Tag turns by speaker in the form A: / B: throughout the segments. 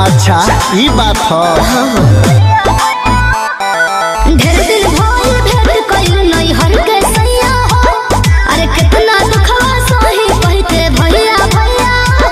A: अच्छा ये बात है।
B: ढेर दिन भइल भेंट कइल नहीं हर के सैया हो। अरे कितना दुखवा सही कहते भैया भैया हो।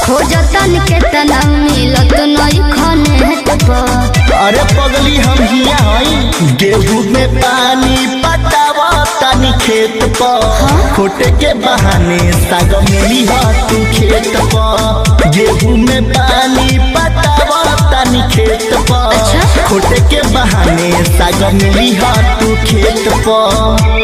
B: खोजतन केतना मिलत नहीं खने पर।
A: अरे पगली हम हिया हई गेहूं में पानी पटावा तानी खेत पर। खोटे के बहाने साग मिली हा तू खेत पर। गेहूं में पानी पटावा तानी खेत पर। खोटे के बहाने साग मिली हा तू खेत पर।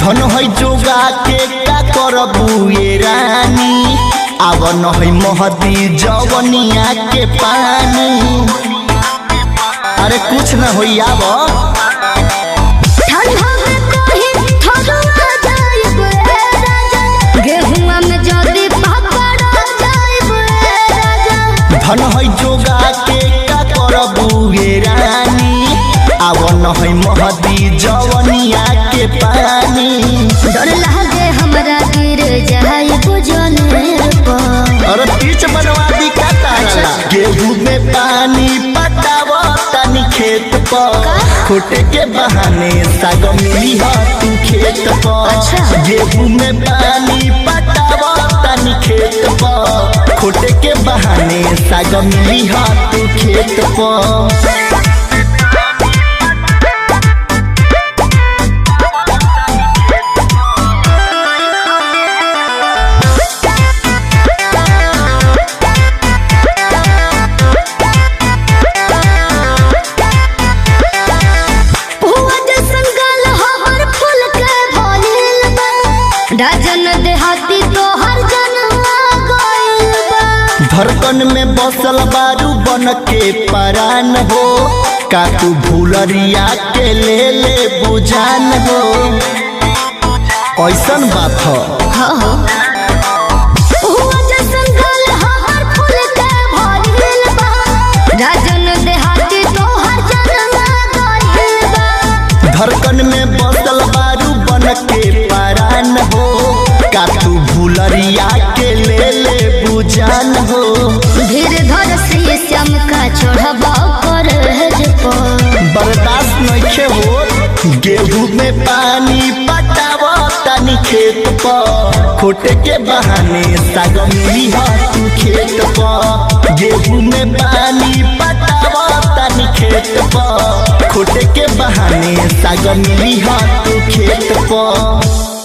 A: धन है जोगा के का करबू ये रानी। आव न है महदी जवनिया के पानी। अरे कुछ न हो आव धन है जोगा के का करबू ये रानी। आव न है महदी जवनिया के पानी।
B: डर लागे हमरा गिर जाए बुझने पर।
A: अरे पीछ बनवा दी का तारा। गेहूं में पानी पटावा तानी खेत पर। खोटे के बहाने साग मिली हा तू खेत पर। गेहूं में पानी पटावा तानी खेत पर। खोटे के बहाने साग मिली हा तू खेत पर।
B: देहाती तो हर जनवा गइल बा।
A: धड़कन में बसल बारू बन के परान हो। का तू भूलरिया के ले बुझान हो। ऐसन बात हो धड़कन में बसल बारू बन के परान हो। का तू भूलरिया के ले बुझान हो।
B: धीरे धर से श्याम का छोड़बा कर
A: बर्दाश्त नहीं हो। गेहूं में पानी पटावा तानी खेत पर। खोटे के बहाने साग मिली हा तू खेत पर। गेहूं में पानी पटावा तानी खेत पर। खोटे के बहाने साग मिली हा तू खेत पर।